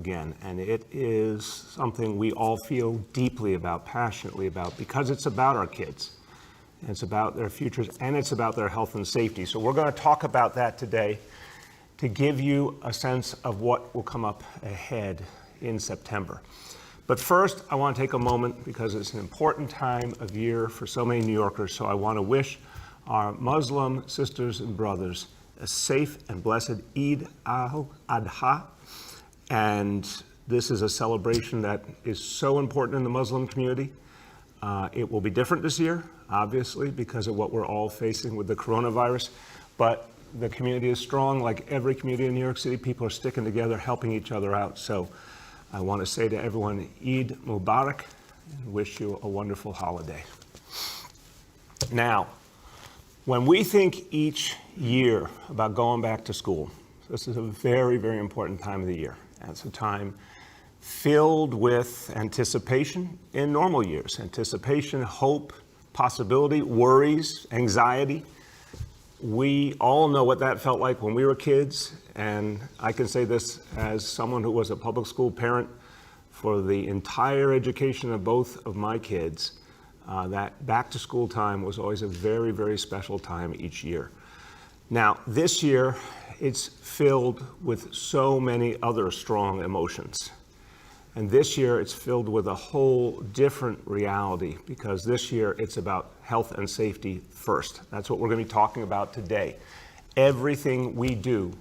again, and it is something we all feel deeply about, passionately about, because it's about our kids. It's about their futures, and it's about their health and safety. So we're going to talk about that today to give you a sense of what will come up ahead in September. But first, I want to take a moment, because it's an important time of year for so many New Yorkers, so I want to wish our Muslim sisters and brothers a safe and blessed Eid al-Adha. And this is a celebration that is so important in the Muslim community. It will be different this year, obviously, because of what we're all facing with the coronavirus. But the community is strong. Like every community in New York City, people are sticking together, helping each other out. So I want to say to everyone, Eid Mubarak, and wish you a wonderful holiday. Now, when we think each year about going back to school, this is a very, very important time of the year. It's a time filled with anticipation in normal years. Anticipation, hope, possibility, worries, anxiety. We all know what that felt like when we were kids, and I can say this as someone who was a public school parent for the entire education of both of my kids. That back to school time was always a very, very special time each year. Now, this year, it's filled with so many other strong emotions. And this year, it's filled with a whole different reality, because this year, it's about health and safety first. That's what we're going to be talking about today. Everything we do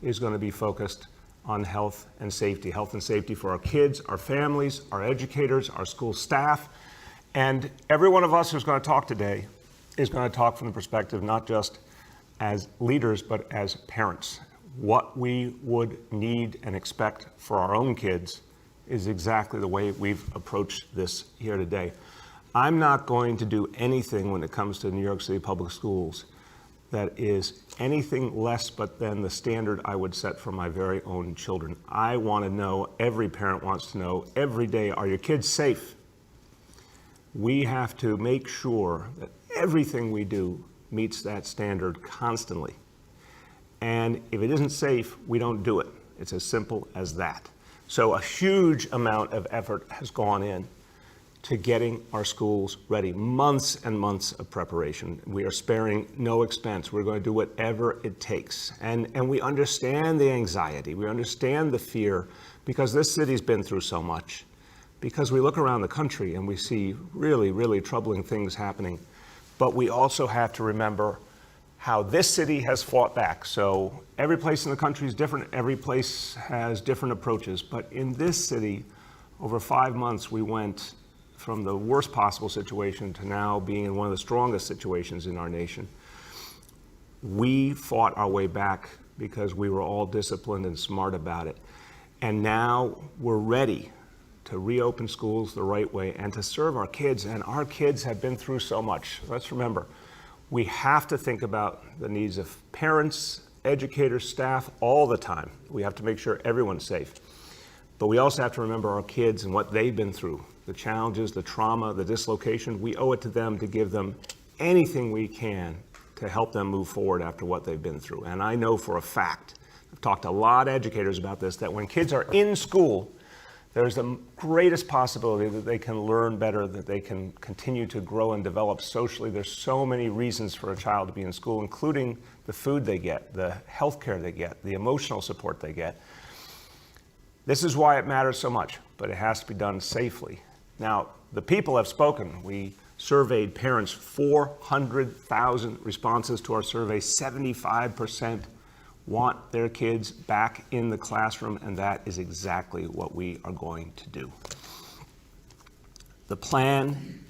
is going to be focused on health and safety for our kids, our families, our educators, our school staff. And every one of us who's going to talk today is going to talk from the perspective not just as leaders, but as parents. What we would need and expect for our own kids is exactly the way we've approached this here today. I'm not going to do anything when it comes to New York City public schools that is anything less but than the standard I would set for my very own children. I want to know, every parent wants to know every day, are your kids safe? We have to make sure that everything we do meets that standard constantly. And if it isn't safe, we don't do it. It's as simple as that. So a huge amount of effort has gone in to getting our schools ready. Months and months of preparation. We are sparing no expense. We're going to do whatever it takes. And we understand the anxiety. We understand the fear, because this city's been through so much. Because we look around the country and we see really, really troubling things happening. But we also have to remember how this city has fought back. So every place in the country is different. Every place has different approaches. But in this city, over 5 months, we went from the worst possible situation to now being in one of the strongest situations in our nation. We fought our way back because we were all disciplined and smart about it. And now we're ready to reopen schools the right way and to serve our kids. And our kids have been through so much. Let's remember, we have to think about the needs of parents, educators, staff all the time. We have to make sure everyone's safe. But we also have to remember our kids and what they've been through, the challenges, the trauma, the dislocation. We owe it to them to give them anything we can to help them move forward after what they've been through. And I know for a fact, I've talked to a lot of educators about this, that when kids are in school, there's the greatest possibility that they can learn better, that they can continue to grow and develop socially. There's so many reasons for a child to be in school, including the food they get, the health care they get, the emotional support they get. This is why it matters so much, but it has to be done safely. Now, the people have spoken. We surveyed parents, 400,000 responses to our survey, 75% want their kids back in the classroom, and that is exactly what we are going to do. The plan,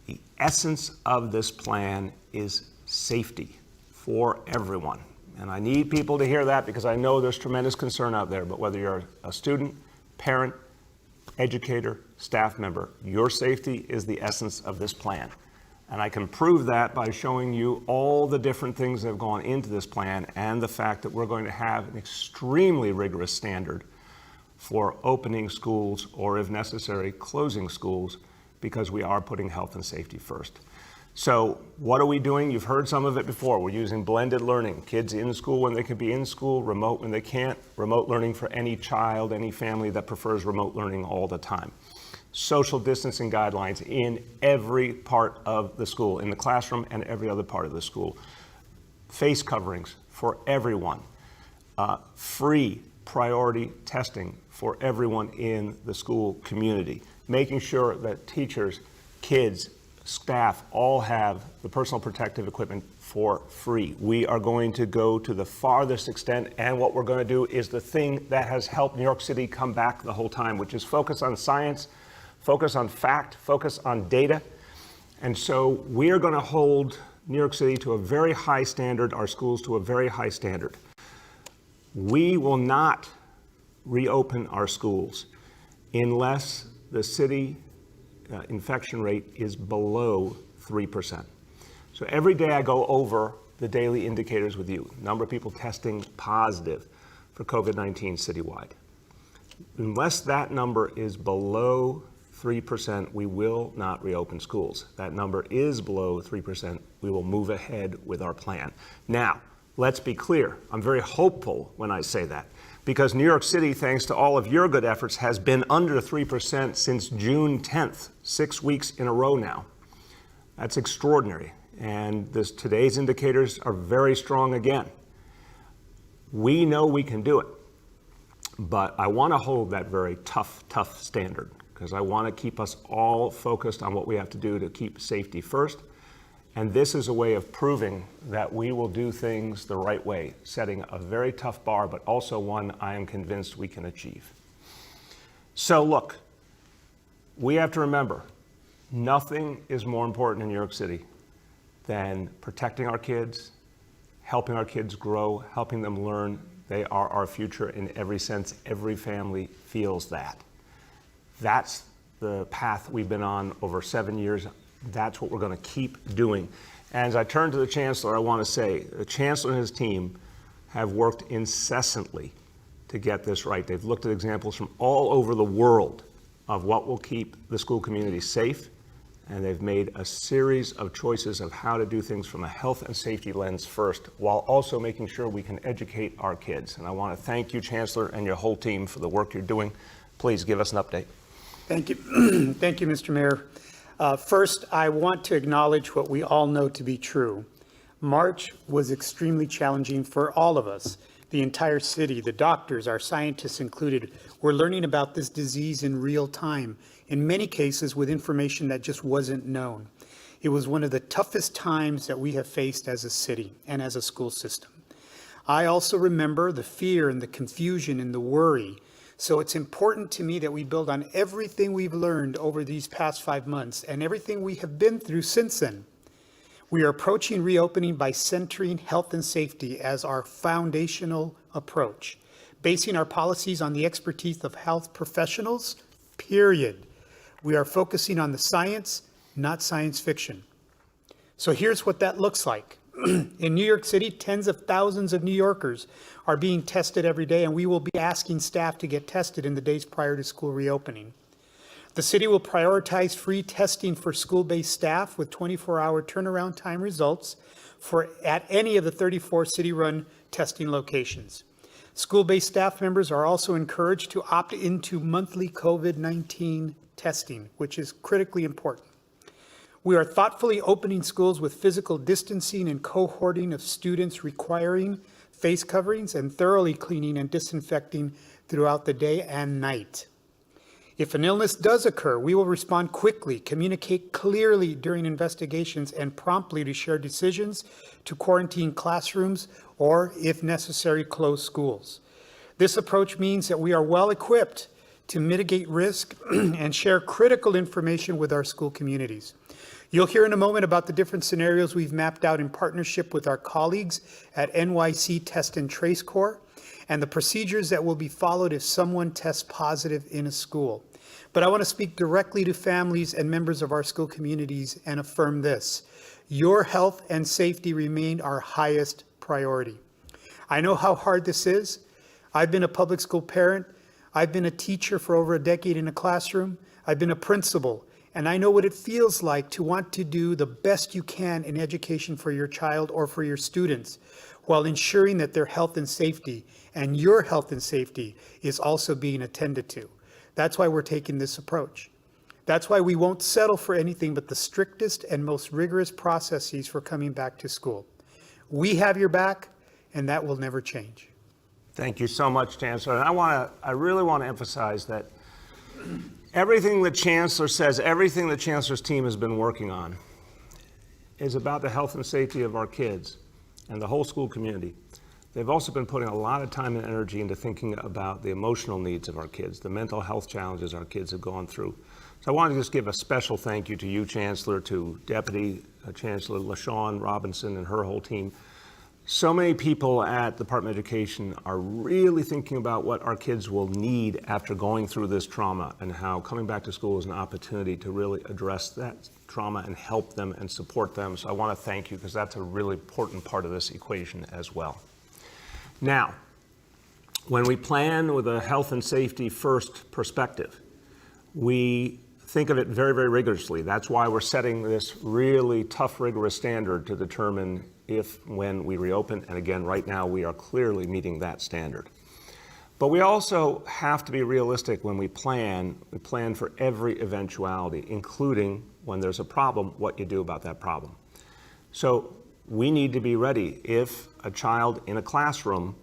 the essence of this plan is safety for everyone. And I need people to hear that, because I know there's tremendous concern out there, but whether you're a student, parent, educator, staff member, your safety is the essence of this plan. And I can prove that by showing you all the different things that have gone into this plan, and the fact that we're going to have an extremely rigorous standard for opening schools, or if necessary, closing schools, because we are putting health and safety first. So what are we doing? You've heard some of it before. We're using blended learning. Kids in school when they can be in school, remote when they can't, remote learning for any child, any family that prefers remote learning all the time. Social distancing guidelines in every part of the school, in the classroom and every other part of the school. Face coverings for everyone. Free priority testing for everyone in the school community. Making sure that teachers, kids, staff all have the personal protective equipment for free. We are going to go to the farthest extent, and what we're going to do is the thing that has helped New York City come back the whole time, which is focus on science, focus on fact, focus on data. And so we are going to hold New York City to a very high standard, our schools to a very high standard. We will not reopen our schools unless the city infection rate is below 3%. So every day I go over the daily indicators with you. Number of people testing positive for COVID-19 citywide. Unless that number is below 3%, we will not reopen schools. That number is below 3%, we will move ahead with our plan. Now, let's be clear. I'm very hopeful when I say that, because New York City, thanks to all of your good efforts, has been under 3% since June 10th, 6 weeks in a row now. That's extraordinary. And today's indicators are very strong again. We know we can do it, but I want to hold that very tough standard, because I want to keep us all focused on what we have to do to keep safety first. And this is a way of proving that we will do things the right way, setting a very tough bar, but also one I am convinced we can achieve. So look, we have to remember, nothing is more important in New York City than protecting our kids, helping our kids grow, helping them learn. They are our future in every sense. Every family feels that. That's the path we've been on over 7 years. That's what we're going to keep doing. And as I turn to the Chancellor, I want to say the Chancellor and his team have worked incessantly to get this right. They've looked at examples from all over the world of what will keep the school community safe, and they've made a series of choices of how to do things from a health and safety lens first, while also making sure we can educate our kids. And I want to thank you, Chancellor, and your whole team for the work you're doing. Please give us an update. Thank you. Thank you, Mr. Mayor. First, I want to acknowledge what we all know to be true. March was extremely challenging for all of us. The entire city, the doctors, our scientists included, were learning about this disease in real time, in many cases with information that just wasn't known. It was one of the toughest times that we have faced as a city and as a school system. I also remember the fear and the confusion and the worry. So it's important to me that we build on everything we've learned over these past 5 months and everything we have been through since then. We are approaching reopening by centering health and safety as our foundational approach, basing our policies on the expertise of health professionals, period. We are focusing on the science, not science fiction. So here's what that looks like. In New York City, tens of thousands of New Yorkers are being tested every day, and we will be asking staff to get tested in the days prior to school reopening. The city will prioritize free testing for school-based staff with 24-hour turnaround time results at any of the 34 city-run testing locations. School-based staff members are also encouraged to opt into monthly COVID-19 testing, which is critically important. We are thoughtfully opening schools with physical distancing and cohorting of students requiring face coverings and thoroughly cleaning and disinfecting throughout the day and night. If an illness does occur, we will respond quickly, communicate clearly during investigations, and promptly to share decisions to quarantine classrooms or, if necessary, close schools. This approach means that we are well equipped to mitigate risk and share critical information with our school communities. You'll hear in a moment about the different scenarios we've mapped out in partnership with our colleagues at NYC Test and Trace Corps and the procedures that will be followed if someone tests positive in a school. But I want to speak directly to families and members of our school communities and affirm this. Your health and safety remain our highest priority. I know how hard this is. I've been a public school parent. I've been a teacher for over a decade in a classroom. I've been a principal. And I know what it feels like to want to do the best you can in education for your child or for your students, while ensuring that their health and safety and your health and safety is also being attended to. That's why we're taking this approach. That's why we won't settle for anything but the strictest and most rigorous processes for coming back to school. We have your back, and that will never change. Thank you so much, Chancellor. And I really want to emphasize that everything the Chancellor says, everything the Chancellor's team has been working on is about the health and safety of our kids and the whole school community. They've also been putting a lot of time and energy into thinking about the emotional needs of our kids, the mental health challenges our kids have gone through. So I want to just give a special thank you to you, Chancellor, to Deputy Chancellor LaShawn Robinson and her whole team. So many people at the Department of Education are really thinking about what our kids will need after going through this trauma, and how coming back to school is an opportunity to really address that trauma and help them and support them. So I want to thank you, because that's a really important part of this equation as well. Now, when we plan with a health and safety first perspective, we think of it very, very rigorously. That's why we're setting this really tough, rigorous standard to determine if, when we reopen. And again, right now, we are clearly meeting that standard. But we also have to be realistic when we plan. We plan for every eventuality, including when there's a problem, what you do about that problem. So we need to be ready if a child in a classroom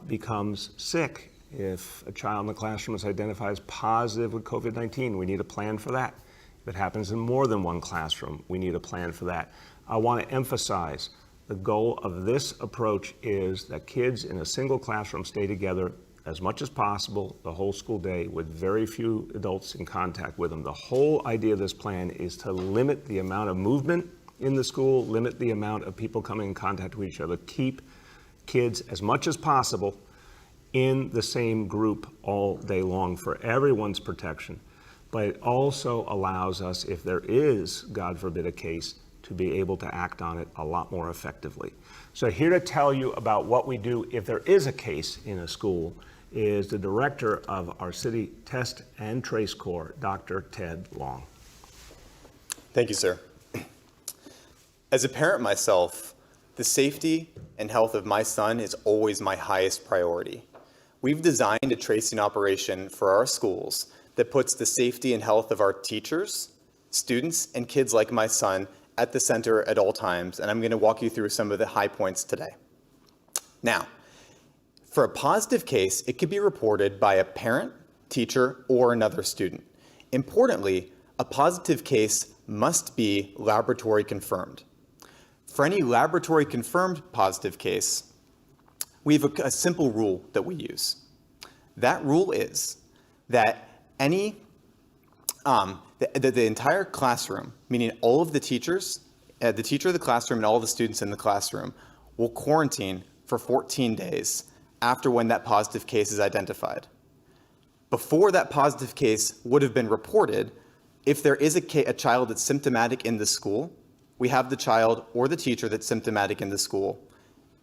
becomes sick. If a child in the classroom is identified as positive with COVID-19, we need a plan for that. If it happens in more than one classroom, we need a plan for that. I want to emphasize the goal of this approach is that kids in a single classroom stay together as much as possible the whole school day with very few adults in contact with them. The whole idea of this plan is to limit the amount of movement in the school, limit the amount of people coming in contact with each other, keep kids as much as possible in the same group all day long for everyone's protection. But it also allows us, if there is, God forbid, a case, to be able to act on it a lot more effectively. So here to tell you about what we do if there is a case in a school is the director of our City Test and Trace Corps, Dr. Ted Long. Thank you, sir. As a parent myself, the safety and health of my son is always my highest priority. We've designed a tracing operation for our schools that puts the safety and health of our teachers, students, and kids like my son at the center at all times, and I'm going to walk you through some of the high points today. Now, for a positive case, it could be reported by a parent, teacher, or another student. Importantly, a positive case must be laboratory confirmed. For any laboratory confirmed positive case, we have a simple rule that we use. That rule is that the entire classroom, meaning all of the teachers, the teacher of the classroom and all the students in the classroom, will quarantine for 14 days after when that positive case is identified. Before that positive case would have been reported, if there is a child that's symptomatic in the school, we have the child or the teacher that's symptomatic in the school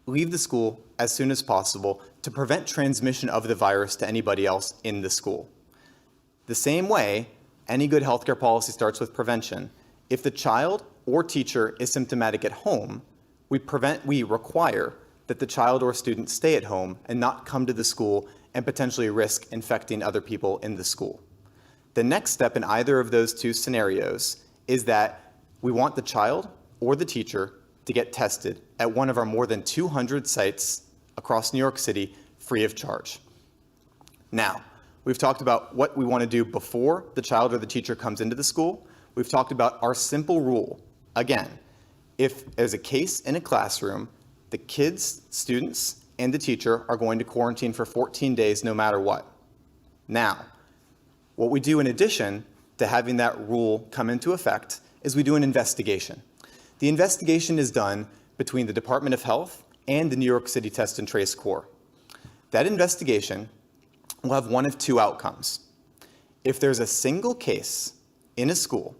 leave the school as soon as possible to prevent transmission of the virus to anybody else in the school. The same way, any good healthcare policy starts with prevention. If the child or teacher is symptomatic at home, we require that the child or student stay at home and not come to the school and potentially risk infecting other people in the school. The next step in either of those two scenarios is that we want the child or the teacher to get tested at one of our more than 200 sites across New York City free of charge. Now, we've talked about what we want to do before the child or the teacher comes into the school. We've talked about our simple rule. Again, if there's a case in a classroom, the kids, students, and the teacher are going to quarantine for 14 days no matter what. Now, what we do in addition to having that rule come into effect is we do an investigation. The investigation is done between the Department of Health and the New York City Test and Trace Corps. That investigation will have one of two outcomes. If there's a single case in a school,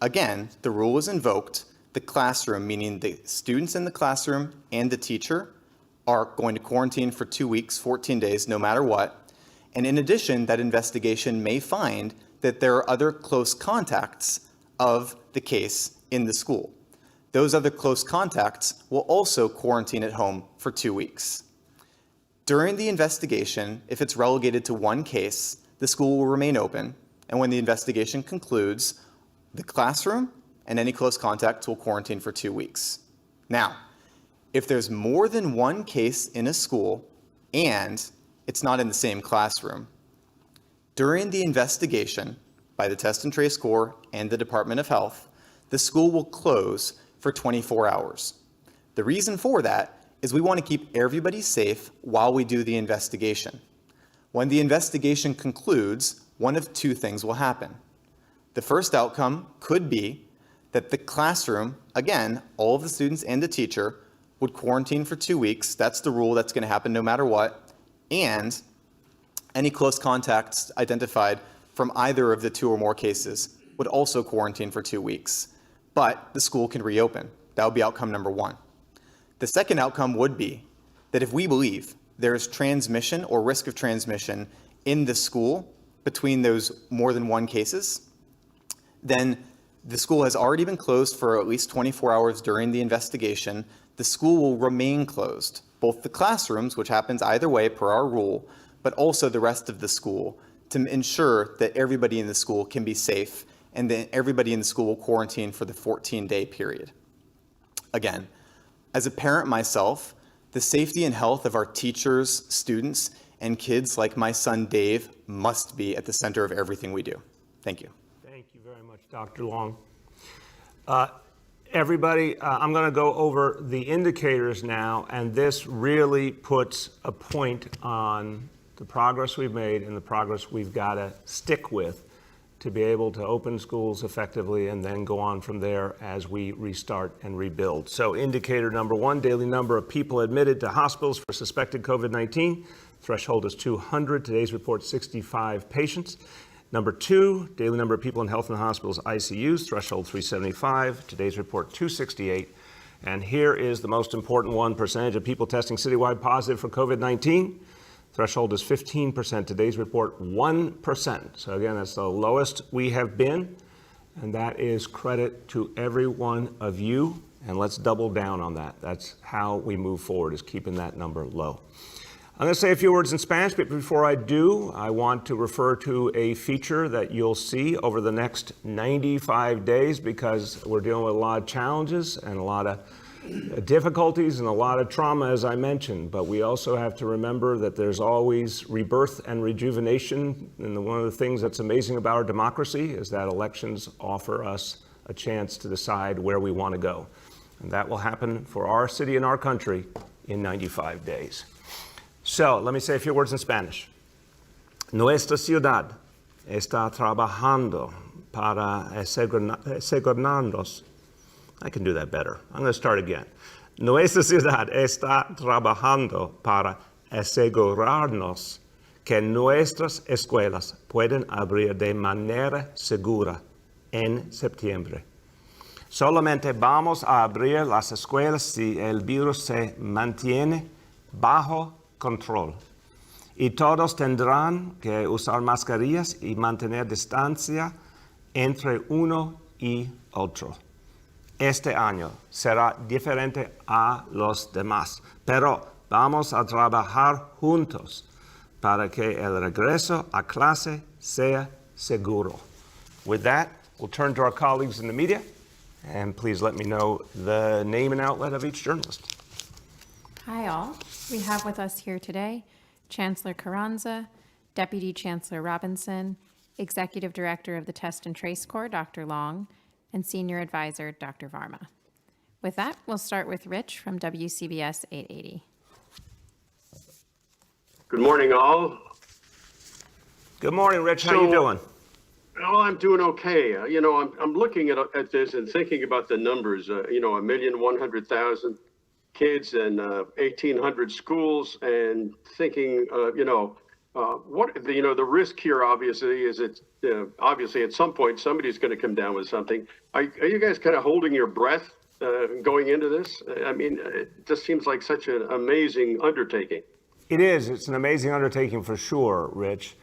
again, the rule is invoked, the classroom, meaning the students in the classroom and the teacher, are going to quarantine for 2 weeks, 14 days, no matter what. And in addition, that investigation may find that there are other close contacts of the case in the school. Those other close contacts will also quarantine at home for 2 weeks. During the investigation, if it's relegated to one case, the school will remain open, and when the investigation concludes, the classroom and any close contacts will quarantine for 2 weeks. Now, if there's more than one case in a school and it's not in the same classroom, during the investigation by the Test and Trace Corps and the Department of Health, the school will close for 24 hours. The reason for that is we want to keep everybody safe while we do the investigation. When the investigation concludes, one of two things will happen. The first outcome could be that the classroom, again, all of the students and the teacher, would quarantine for 2 weeks. That's the rule. That's going to happen no matter what. And any close contacts identified from either of the two or more cases would also quarantine for 2 weeks. But the school can reopen. That would be outcome number one. The second outcome would be that if we believe there is transmission or risk of transmission in the school between those more than one cases, then the school has already been closed for at least 24 hours during the investigation. The school will remain closed, both the classrooms, which happens either way per our rule, but also the rest of the school, to ensure that everybody in the school can be safe and that everybody in the school will quarantine for the 14-day period. Again, as a parent myself, the safety and health of our teachers, students, and kids like my son Dave must be at the center of everything we do. Thank you. Thank you very much, Dr. Long. Everybody, I'm going to go over the indicators now, and this really puts a point on the progress we've made and the progress we've got to stick with to be able to open schools effectively and then go on from there as we restart and rebuild. So indicator number one, daily number of people admitted to hospitals for suspected COVID-19. Threshold is 200. Today's report, 65 patients. Number two, daily number of people in health and hospitals ICUs, threshold 375. Today's report, 268. And here is the most important one, percentage of people testing citywide positive for COVID-19. Threshold is 15%. Today's report, 1%. So again, that's the lowest we have been. And that is credit to every one of you. And let's double down on that. That's how we move forward, is keeping that number low. I'm going to say a few words in Spanish, but before I do, I want to refer to a feature that you'll see over the next 95 days, because we're dealing with a lot of challenges and a lot of difficulties and a lot of trauma, as I mentioned. But we also have to remember that there's always rebirth and rejuvenation. And one of the things that's amazing about our democracy is that elections offer us a chance to decide where we want to go. And that will happen for our city and our country in 95 days. So let me say a few words in Spanish. Nuestra ciudad está trabajando para asegurarnos. I can do that better. I'm going to start again. Nuestra ciudad está trabajando para asegurarnos que nuestras escuelas pueden abrir de manera segura en septiembre. Solamente vamos a abrir las escuelas si el virus se mantiene bajo control. Y todos tendrán que usar mascarillas y mantener distancia entre uno y otro. Este año será diferente a los demás, pero vamos a trabajar juntos para que el regreso a clase sea seguro. With that, we'll turn to our colleagues in the media, and please let me know the name and outlet of each journalist. Hi all. We have with us here today Chancellor Carranza, Deputy Chancellor Robinson, Executive Director of the Test and Trace Corps, Dr. Long, and Senior Advisor, Dr. Varma. With that, we'll start with Rich from WCBS 880. Good morning, all. Good morning, Rich. How you doing? Oh, I'm doing okay. I'm looking at this and thinking about the numbers. 1,100,000 kids and 1,800 schools, and thinking, what the risk here obviously is obviously at some point somebody's going to come down with something. Are you guys kind of holding your breath going into this? I mean, it just seems like such an amazing undertaking. It is. It's an amazing undertaking for sure, Rich.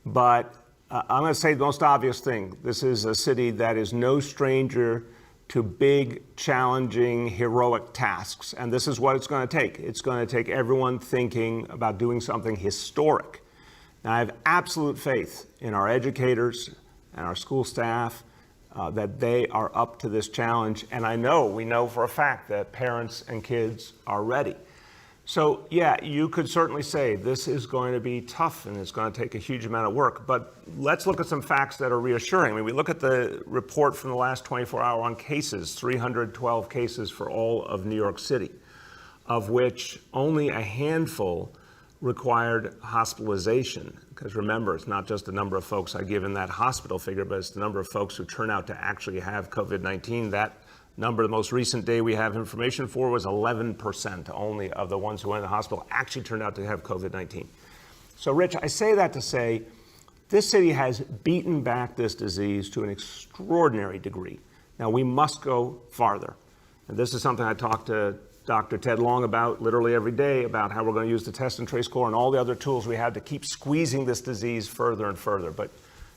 But I'm going to say the most obvious thing. This is a city that is no stranger to big, challenging, heroic tasks. And this is what it's going to take. It's going to take everyone thinking about doing something historic. Now, I have absolute faith in our educators and our school staff that they are up to this challenge. And we know for a fact that parents and kids are ready. So yeah, you could certainly say this is going to be tough and it's going to take a huge amount of work, but let's look at some facts that are reassuring. I mean, we look at the report from the last 24 hours on cases, 312 cases for all of New York City, of which only a handful required hospitalization. Because remember, it's not just the number of folks I give in that hospital figure, but it's the number of folks who turn out to actually have COVID-19. That number, the most recent day we have information for, was 11% only of the ones who went to the hospital actually turned out to have COVID-19. So Rich, I say that to say, this city has beaten back this disease to an extraordinary degree. Now we must go farther. And this is something I talk to Dr. Ted Long about literally every day, about how we're going to use the test and trace core and all the other tools we have to keep squeezing this disease further and further. But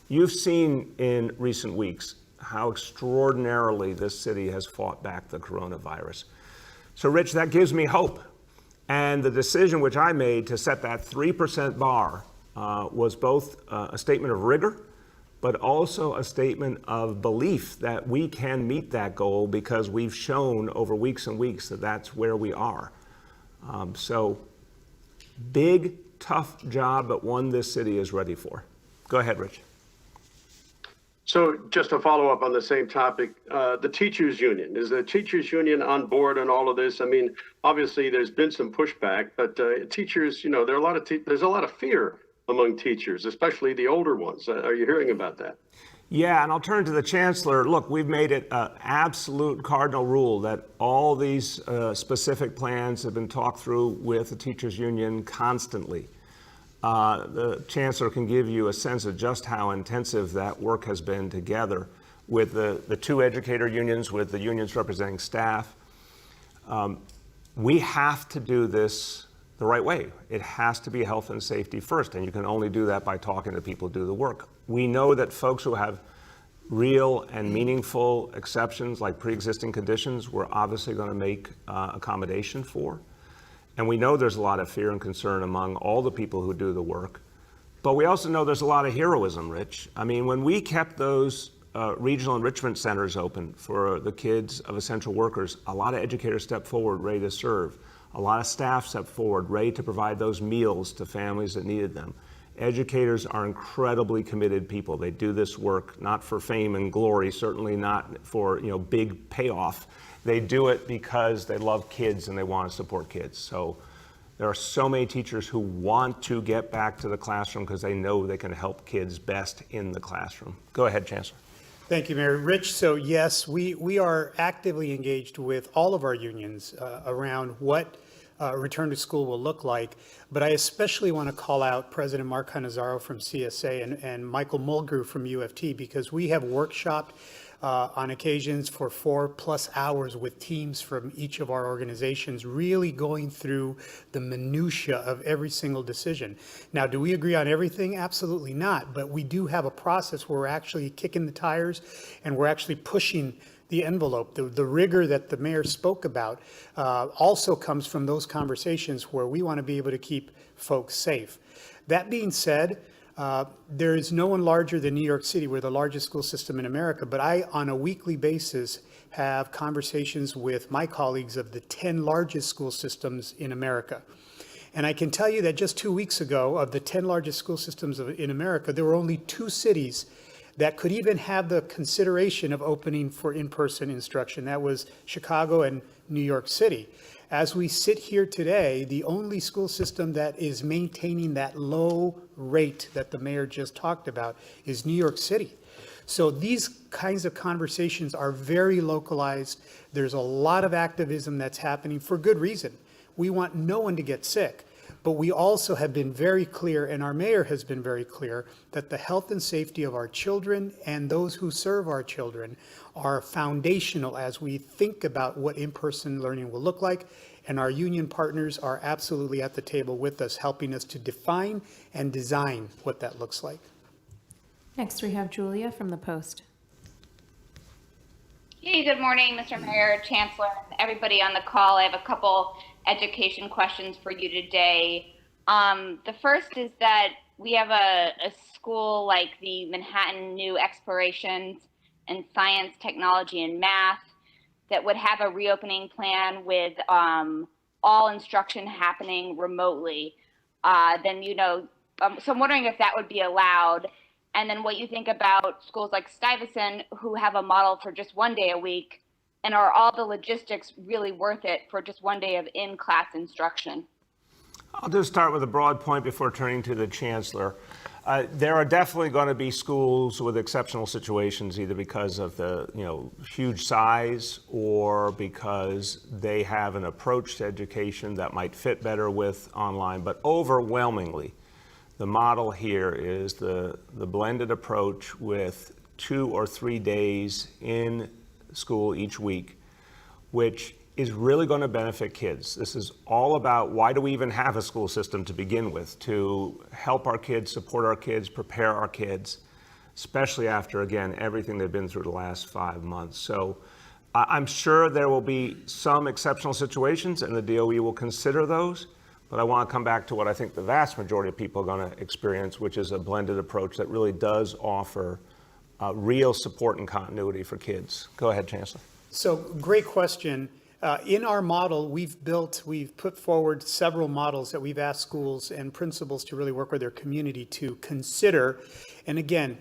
you've seen in recent weeks how extraordinarily this city has fought back the coronavirus. So Rich, that gives me hope. And the decision which I made to set that 3% bar was both a statement of rigor, but also a statement of belief that we can meet that goal because we've shown over weeks and weeks that that's where we are. So big, tough job, but one this city is ready for. Go ahead, Rich. So just to follow up on the same topic, the teachers union, is the teachers union on board on all of this? I mean, obviously there's been some pushback, but teachers, there's a lot of fear among teachers, especially the older ones. Are you hearing about that? Yeah, and I'll turn to the chancellor. Look, we've made it an absolute cardinal rule that all these specific plans have been talked through with the teachers union constantly. The chancellor can give you a sense of just how intensive that work has been together with the two educator unions, with the unions representing staff. We have to do this the right way. It has to be health and safety first, and you can only do that by talking to people who do the work. We know that folks who have real and meaningful exceptions, like pre-existing conditions, we're obviously going to make accommodation for. And we know there's a lot of fear and concern among all the people who do the work. But we also know there's a lot of heroism, Rich. I mean, when we kept those regional enrichment centers open for the kids of essential workers, a lot of educators stepped forward ready to serve. A lot of staff stepped forward ready to provide those meals to families that needed them. Educators are incredibly committed people. They do this work not for fame and glory, certainly not for big payoff. They do it because they love kids and they want to support kids. So there are so many teachers who want to get back to the classroom because they know they can help kids best in the classroom. Go ahead, Chancellor. Thank you, Mayor. Rich, so yes, we are actively engaged with all of our unions around what return to school will look like. But I especially want to call out President Mark Cannizzaro from CSA and Michael Mulgrew from UFT, because we have workshopped on occasions for 4+ hours with teams from each of our organizations, really going through the minutia of every single decision. Now, do we agree on everything? Absolutely not. But we do have a process where we're actually kicking the tires and we're actually pushing the envelope. The rigor that the mayor spoke about also comes from those conversations where we want to be able to keep folks safe. That being said, there is no one larger than New York City. We're the largest school system in America, but I, on a weekly basis, have conversations with my colleagues of the 10 largest school systems in America. And I can tell you that just 2 weeks ago, of the 10 largest school systems in America, there were only 2 cities that could even have the consideration of opening for in-person instruction. That was Chicago and New York City. As we sit here today, the only school system that is maintaining that low rate that the mayor just talked about is New York City. So these kinds of conversations are very localized. There's a lot of activism that's happening for good reason. We want no one to get sick. But we also have been very clear, and our mayor has been very clear, that the health and safety of our children and those who serve our children are foundational as we think about what in-person learning will look like. And our union partners are absolutely at the table with us, helping us to define and design what that looks like. Next, we have Julia from the Post. Hey, good morning, Mr. Mayor, Chancellor, and everybody on the call. I have a couple education questions for you today. The first is that we have a school like the Manhattan New Explorations in Science, Technology, and Math that would have a reopening plan with all instruction happening remotely. So I'm wondering if that would be allowed. And then what you think about schools like Stuyvesant who have a model for just 1 day a week, and are all the logistics really worth it for just 1 day of in-class instruction? I'll just start with a broad point before turning to the Chancellor. There are definitely going to be schools with exceptional situations, either because of the huge size or because they have an approach to education that might fit better with online. But overwhelmingly, the model here is the blended approach with 2 or 3 days in school each week, which is really going to benefit kids. This is all about why do we even have a school system to begin with? To help our kids, support our kids, prepare our kids, especially after, again, everything they've been through the last 5 months. So I'm sure there will be some exceptional situations and the DOE will consider those. But I want to come back to what I think the vast majority of people are going to experience, which is a blended approach that really does offer real support and continuity for kids. Go ahead, Chancellor. So great question. In our model, we've put forward several models that we've asked schools and principals to really work with their community to consider. And again,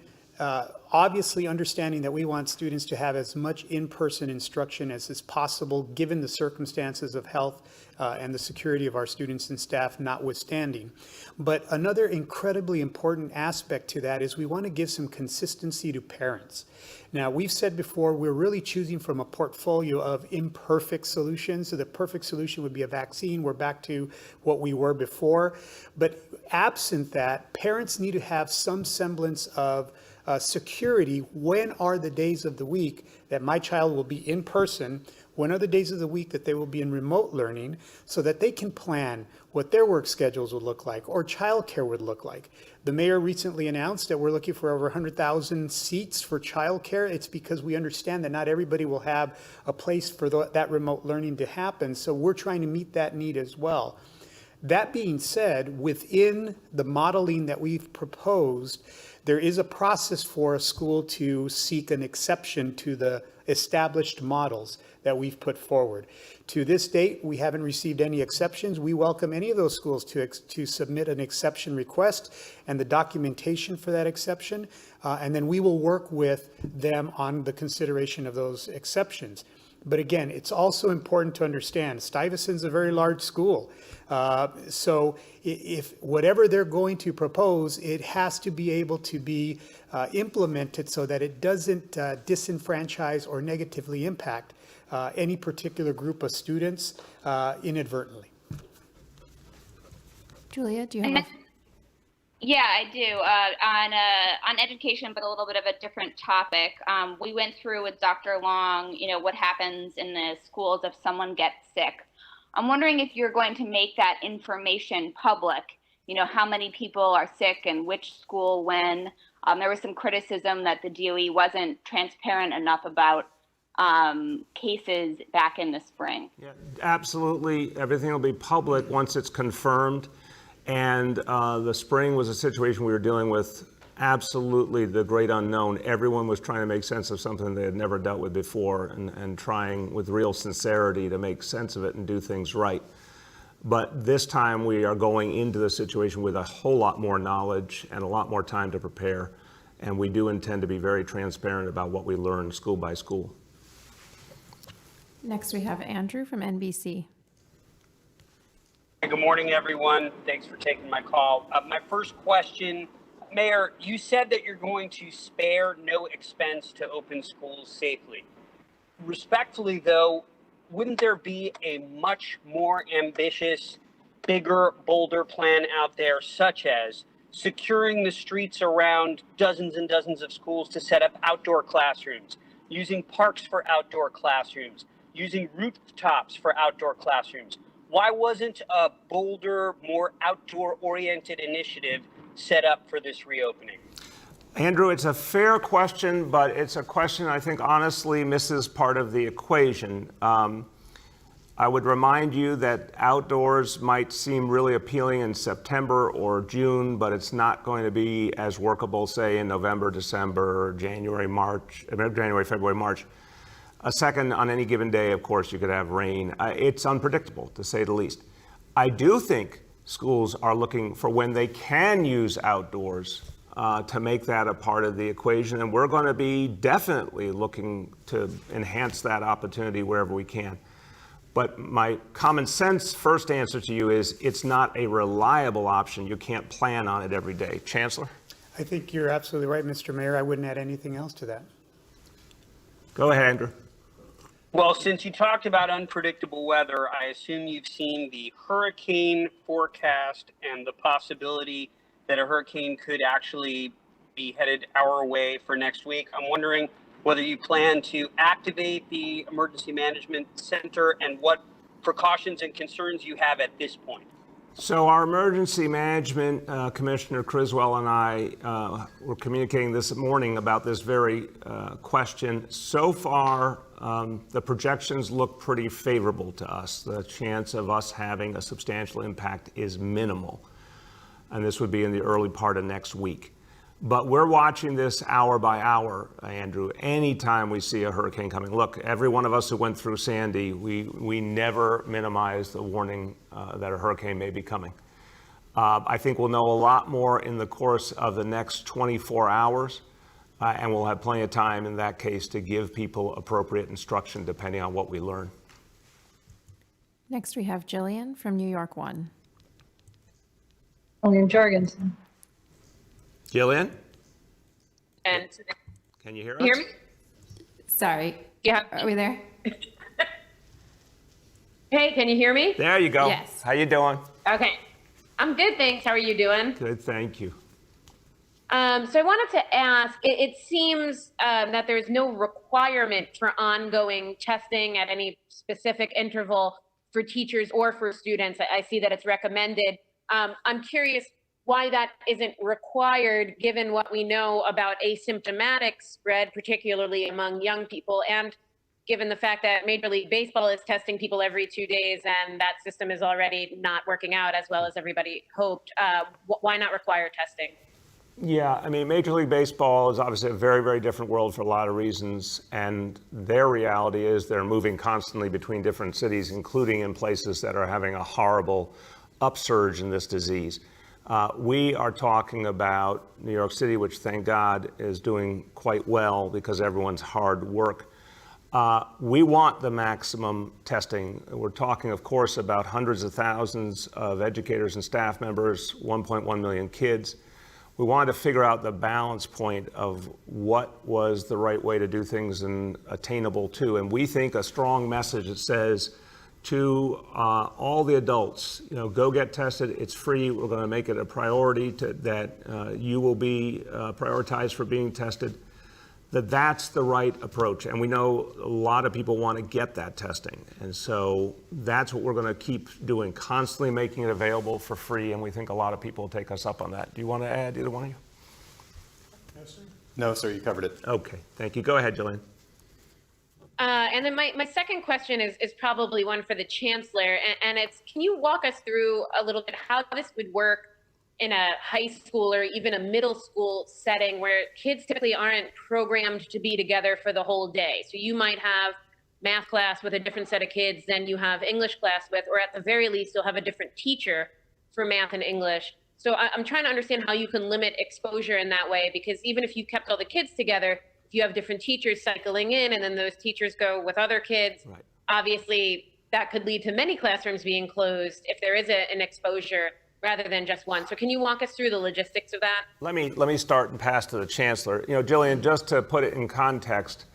obviously understanding that we want students to have as much in-person instruction as is possible, given the circumstances of health and the security of our students and staff notwithstanding. But another incredibly important aspect to that is we want to give some consistency to parents. Now, we've said before, we're really choosing from a portfolio of imperfect solutions. So the perfect solution would be a vaccine. We're back to what we were before. But absent that, parents need to have some semblance of security. When are the days of the week that my child will be in person? When are the days of the week that they will be in remote learning, so that they can plan what their work schedules would look like or childcare would look like? The mayor recently announced that we're looking for over 100,000 seats for childcare. It's because we understand that not everybody will have a place for that remote learning to happen. So we're trying to meet that need as well. That being said, within the modeling that we've proposed, there is a process for a school to seek an exception to the established models that we've put forward. To this date, we haven't received any exceptions. We welcome any of those schools to submit an exception request and the documentation for that exception, and then we will work with them on the consideration of those exceptions. But again, it's also important to understand Stuyvesant's a very large school. So if whatever they're going to propose, it has to be able to be implemented so that it doesn't disenfranchise or negatively impact any particular group of students inadvertently. Julia, do you have Yeah, I do. On education, but a little bit of a different topic. We went through with Dr. Long, what happens in the schools if someone gets sick. I'm wondering if you're going to make that information public, how many people are sick and which school when. There was some criticism that the DOE wasn't transparent enough about cases back in the spring. Yeah, absolutely. Everything will be public once it's confirmed. And the spring was a situation we were dealing with absolutely the great unknown. Everyone was trying to make sense of something they had never dealt with before and trying with real sincerity to make sense of it and do things right. But this time we are going into the situation with a whole lot more knowledge and a lot more time to prepare. And we do intend to be very transparent about what we learn school by school. Next, we have Andrew from NBC. Good morning, everyone. Thanks for taking my call. My first question, Mayor, you said that you're going to spare no expense to open schools safely. Respectfully, though, wouldn't there be a much more ambitious, bigger, bolder plan out there, such as securing the streets around dozens and dozens of schools to set up outdoor classrooms, using parks for outdoor classrooms, using rooftops for outdoor classrooms? Why wasn't a bolder, more outdoor-oriented initiative set up for this reopening? Andrew, it's a fair question, but it's a question I think honestly misses part of the equation. I would remind you that outdoors might seem really appealing in September or June, but it's not going to be as workable, say, in November, December, January, February, March. A second, on any given day, of course, you could have rain. It's unpredictable, to say the least. I do think schools are looking for when they can use outdoors to make that a part of the equation, and we're going to be definitely looking to enhance that opportunity wherever we can. But my common sense first answer to you is it's not a reliable option. You can't plan on it every day. Chancellor? I think you're absolutely right, Mr. Mayor. I wouldn't add anything else to that. Go ahead, Andrew. Well, since you talked about unpredictable weather, I assume you've seen the hurricane forecast and the possibility that a hurricane could actually be headed our way for next week. I'm wondering whether you plan to activate the Emergency Management Center and what precautions and concerns you have at this point. So our Emergency Management Commissioner Criswell and I were communicating this morning about this very question. So far, the projections look pretty favorable to us. The chance of us having a substantial impact is minimal. And this would be in the early part of next week. But we're watching this hour by hour, Andrew. Anytime we see a hurricane coming, look, every one of us who went through Sandy, we never minimize the warning that a hurricane may be coming. I think we'll know a lot more in the course of the next 24 hours, and we'll have plenty of time in that case to give people appropriate instruction depending on what we learn. Next, we have Jillian from New York 1. William Jorgensen. Jillian, And can you hear us? hear me? Sorry. Yeah. Are we there? Hey, can you hear me? There you go. Yes. How you doing? Okay. I'm good, thanks. How are you doing? Good, thank you. So I wanted to ask, it seems that there's no requirement for ongoing testing at any specific interval for teachers or for students. I see that it's recommended. I'm curious why that isn't required, given what we know about asymptomatic spread, particularly among young people, and given the fact that Major League Baseball is testing people every 2 days and that system is already not working out as well as everybody hoped. Why not require testing? Yeah, I mean, Major League Baseball is obviously a very, very different world for a lot of reasons, and their reality is they're moving constantly between different cities, including in places that are having a horrible upsurge in this disease. We are talking about New York City, which thank God is doing quite well because everyone's hard work. We want the maximum testing. We're talking, of course, about hundreds of thousands of educators and staff members, 1.1 million kids. We wanted to figure out the balance point of what was the right way to do things and attainable to. And we think a strong message that says to all the adults, go get tested. It's free. We're going to make it a priority that you will be prioritized for being tested. That's the right approach. And we know a lot of people want to get that testing. And so that's what we're going to keep doing, constantly making it available for free. And we think a lot of people will take us up on that. Do you want to add, either one of you? No, sir, you covered it. Okay, thank you. Go ahead, Jillian. And then my second question is probably one for the Chancellor, and it's, can you walk us through a little bit how this would work in a high school or even a middle school setting where kids typically aren't programmed to be together for the whole day? So you might have math class with a different set of kids than you have English class with, or at the very least, you'll have a different teacher for math and English. So I'm trying to understand how you can limit exposure in that way, because even if you kept all the kids together, if you have different teachers cycling in and then those teachers go with other kids, Right. Obviously that could lead to many classrooms being closed if there is an exposure rather than just one. So can you walk us through the logistics of that? Let me start and pass to the Chancellor. Jillian, just to put it in context,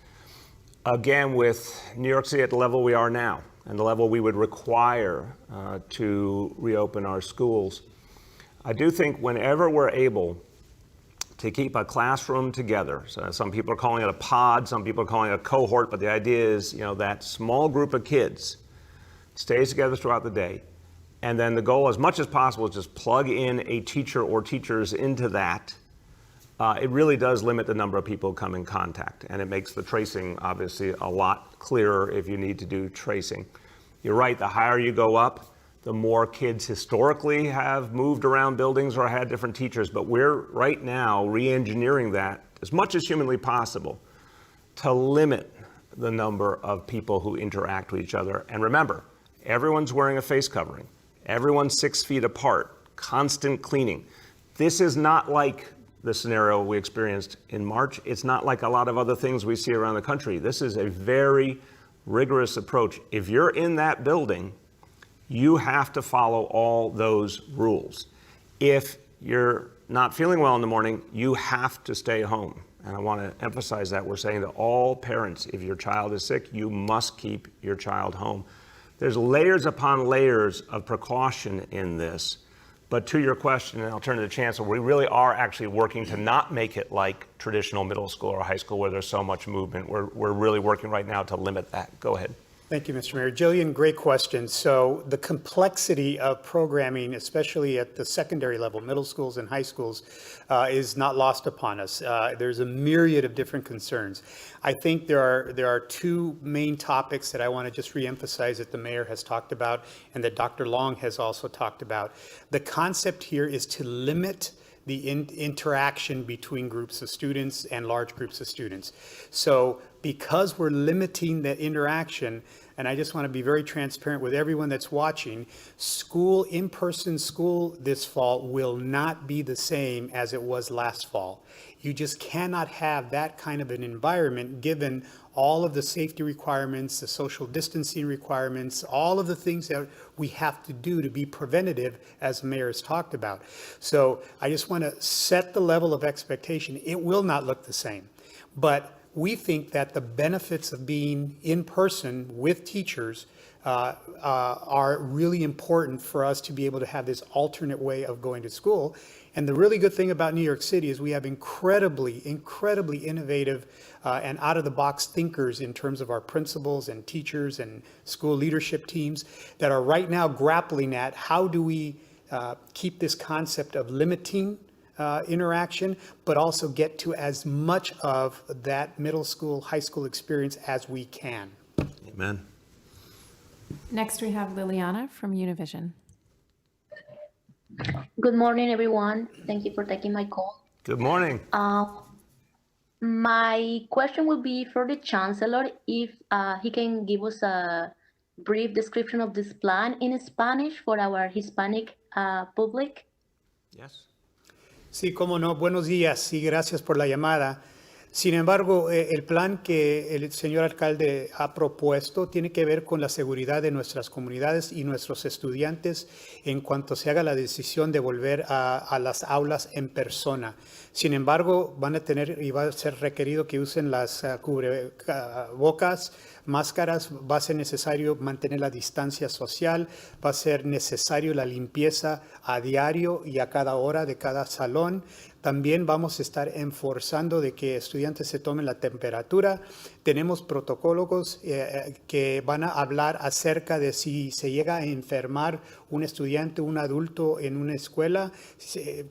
again, with New York City at the level we are now and the level we would require to reopen our schools, I do think whenever we're able to keep a classroom together, so some people are calling it a pod, some people are calling it a cohort, but the idea is, that small group of kids stays together throughout the day. And then the goal, as much as possible, is just plug in a teacher or teachers into that it really does limit the number of people who come in contact, and it makes the tracing obviously a lot clearer if you need to do tracing. You're right, the higher you go up, the more kids historically have moved around buildings or had different teachers, but we're right now re-engineering that as much as humanly possible to limit the number of people who interact with each other. And remember, everyone's wearing a face covering, everyone's 6 feet apart, constant cleaning. This is not like the scenario we experienced in March. It's not like a lot of other things we see around the country. This is a very rigorous approach. If you're in that building, you have to follow all those rules. If you're not feeling well in the morning, you have to stay home. And I want to emphasize that. We're saying to all parents, if your child is sick, you must keep your child home. There's layers upon layers of precaution in this. But to your question, and I'll turn to the Chancellor, we really are actually working to not make it like traditional middle school or high school where there's so much movement. We're really working right now to limit that. Go ahead. Thank you, Mr. Mayor. Jillian, great question. So the complexity of programming, especially at the secondary level, middle schools and high schools, is not lost upon us. There's a myriad of different concerns. I think there are two main topics that I want to just reemphasize that the mayor has talked about and that Dr. Long has also talked about. The concept here is to limit the interaction between groups of students and large groups of students. So because we're limiting that interaction, and I just want to be very transparent with everyone that's watching, in-person school this fall will not be the same as it was last fall. You just cannot have that kind of an environment given all of the safety requirements, the social distancing requirements, all of the things that we have to do to be preventative, as the mayor has talked about. So I just want to set the level of expectation. It will not look the same, but we think that the benefits of being in person with teachers are really important for us to be able to have this alternate way of going to school. And the really good thing about New York City is we have incredibly innovative and out-of-the-box thinkers in terms of our principals and teachers and school leadership teams that are right now grappling at how do we keep this concept of limiting interaction, but also get to as much of that middle school, high school experience as we can. Amen. Next, we have Liliana from Univision. Good morning, everyone. Thank you for taking my call. Good morning. My question will be for the Chancellor, if he can give us a brief description of this plan in Spanish for our Hispanic public. Yes. Sí, cómo no. Buenos días y gracias por la llamada. Sin embargo, el plan que el señor alcalde ha propuesto tiene que ver con la seguridad de nuestras comunidades y nuestros estudiantes en cuanto se haga la decisión de volver a las aulas en persona. Sin embargo, van a tener y va a ser requerido que usen las cubrebocas, máscaras, va a ser necesario mantener la distancia social, va a ser necesario la limpieza a diario y a cada hora de cada salón. También vamos a estar enforzando de que estudiantes se tomen la temperatura. Tenemos protocolos que van a hablar acerca de si se llega a enfermar un estudiante, un adulto en una escuela.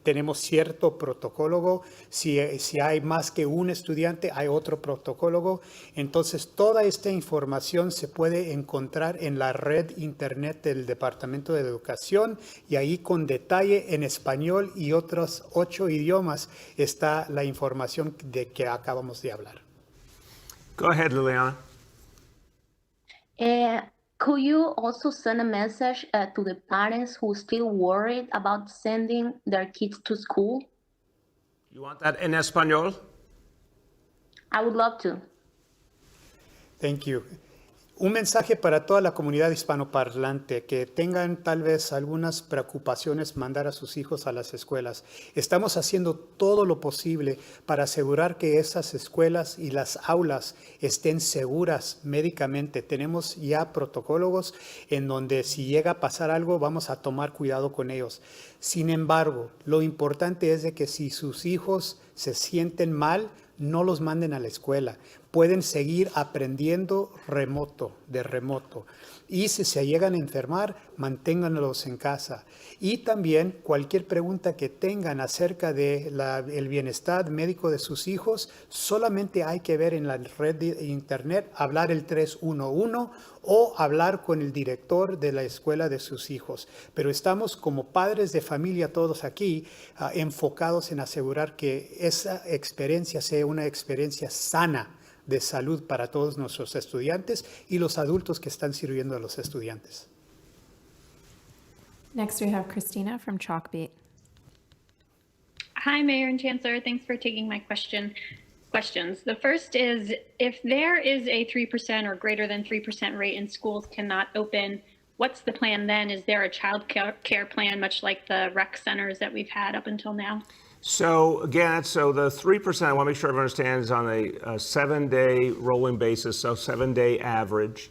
Tenemos cierto protocolo. Si hay más que un estudiante, hay otro protocolo. Entonces, toda esta información se puede encontrar en la red internet del Departamento de Educación y ahí con detalle en español y otros 8 idiomas está la información de que acabamos de hablar. Go ahead, Liliana. Could you also send a message to the parents who are still worried about sending their kids to school? You want that in español? I would love to. Thank you. Un mensaje para toda la comunidad hispanoparlante que tengan tal vez algunas preocupaciones mandar a sus hijos a las escuelas. Estamos haciendo todo lo posible para asegurar que esas escuelas y las aulas estén seguras médicamente. Tenemos ya protocolos en donde si llega a pasar algo vamos a tomar cuidado con ellos. Sin embargo, lo importante es de que si sus hijos se sienten mal, no los manden a la escuela. pueden seguir aprendiendo de remoto. Y si se llegan a enfermar, manténganlos en casa. Y también cualquier pregunta que tengan acerca del bienestar médico de sus hijos, solamente hay que ver en la red de internet, hablar el 311 o hablar con el director de la escuela de sus hijos. Pero estamos como padres de familia todos aquí enfocados en asegurar que esa experiencia sea una experiencia sana de salud para todos nuestros estudiantes y los adultos que están sirviendo a los estudiantes. Next, we have Christina from Chalkbeat. Hi, Mayor and Chancellor. Thanks for taking my questions. The first is, if there is a 3% or greater than 3% rate and schools cannot open, what's the plan then? Is there a child care plan, much like the rec centers that we've had up until now? So again, the 3%, I want to make sure everyone understands, on a 7-day rolling basis, so 7-day average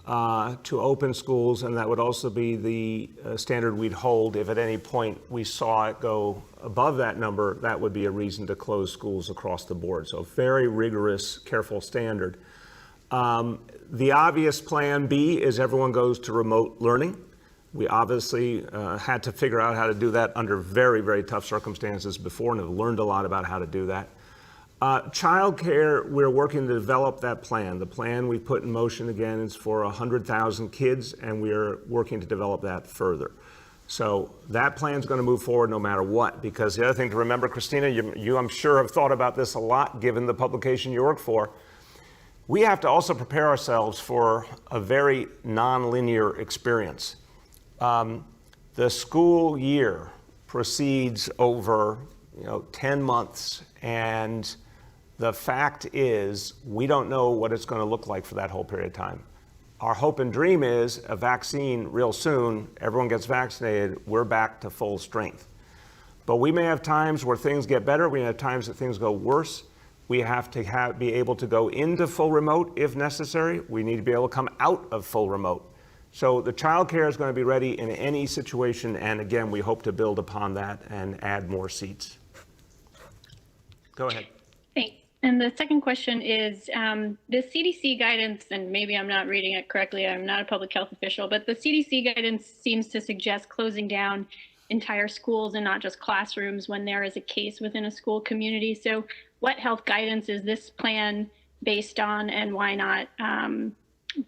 to open schools, and that would also be the standard we'd hold. If at any point we saw it go above that number, that would be a reason to close schools across the board. So very rigorous, careful standard. The obvious plan B is everyone goes to remote learning. We obviously had to figure out how to do that under very, very tough circumstances before, and have learned a lot about how to do that. Childcare, we're working to develop that plan. The plan we put in motion, again, is for 100,000 kids, and we're working to develop that further. So that plan's going to move forward no matter what, because the other thing to remember, Christina, you I'm sure have thought about this a lot given the publication you work for. We have to also prepare ourselves for a very non-linear experience. The school year proceeds over 10 months, and the fact is we don't know what it's going to look like for that whole period of time. Our hope and dream is a vaccine real soon, everyone gets vaccinated, we're back to full strength. But we may have times where things get better, we have times that things go worse. We have to be able to go into full remote if necessary. We need to be able to come out of full remote. So the child care is going to be ready in any situation, and again, we hope to build upon that and add more seats. Go ahead. Thanks. And the second question is, the CDC guidance, and maybe I'm not reading it correctly, I'm not a public health official, but the CDC guidance seems to suggest closing down entire schools and not just classrooms when there is a case within a school community. So what health guidance is this plan based on, and why not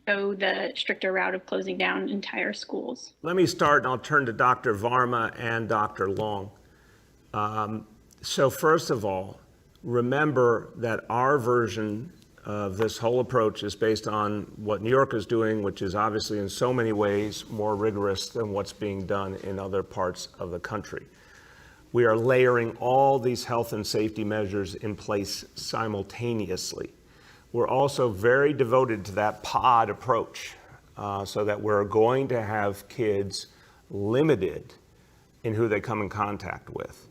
go the stricter route of closing down entire schools? Let me start, and I'll turn to Dr. Varma and Dr. Long. So first of all, remember that our version of this whole approach is based on what New York is doing, which is obviously in so many ways more rigorous than what's being done in other parts of the country. We are layering all these health and safety measures in place simultaneously. We're also very devoted to that pod approach, so that we're going to have kids limited in who they come in contact with.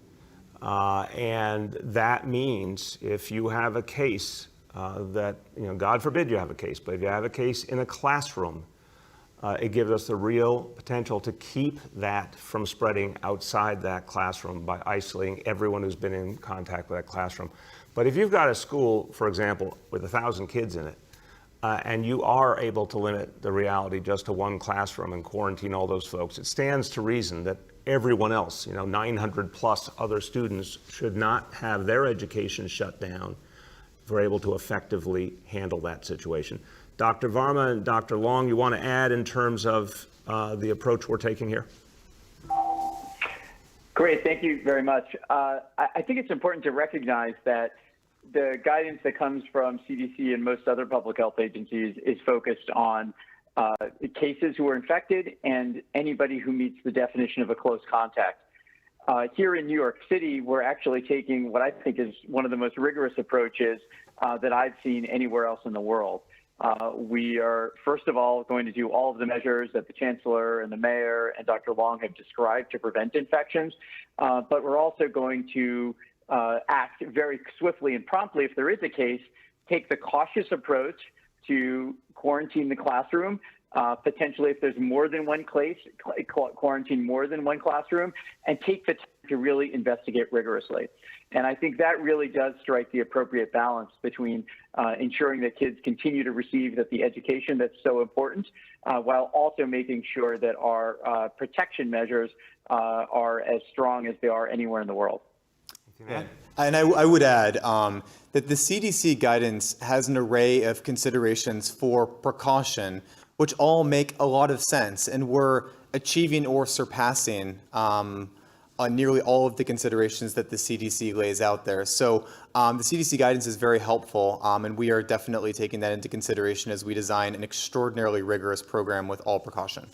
And that means if you have a case that, God forbid you have a case, but if you have a case in a classroom, it gives us the real potential to keep that from spreading outside that classroom by isolating everyone who's been in contact with that classroom. But if you've got a school, for example, with 1,000 kids in it, and you are able to limit the reality just to one classroom and quarantine all those folks, it stands to reason that everyone else, 900 plus other students, should not have their education shut down if we're able to effectively handle that situation. Dr. Varma and Dr. Long, you want to add in terms of the approach we're taking here? Great, thank you very much. I think it's important to recognize that the guidance that comes from CDC and most other public health agencies is focused on cases who are infected and anybody who meets the definition of a close contact. Here in New York City, we're actually taking what I think is one of the most rigorous approaches that I've seen anywhere else in the world. We are, first of all, going to do all of the measures that the Chancellor and the Mayor and Dr. Long have described to prevent infections, but we're also going to act very swiftly and promptly if there is a case, take the cautious approach to quarantine the classroom, potentially if there's more than one case, quarantine more than one classroom, and take the time to really investigate rigorously. And I think that really does strike the appropriate balance between ensuring that kids continue to receive the education that's so important, while also making sure that our protection measures are as strong as they are anywhere in the world. Yeah. And I would add that the CDC guidance has an array of considerations for precaution, which all make a lot of sense, and we're achieving or surpassing on nearly all of the considerations that the CDC lays out there. So the CDC guidance is very helpful, and we are definitely taking that into consideration as we design an extraordinarily rigorous program with all precaution.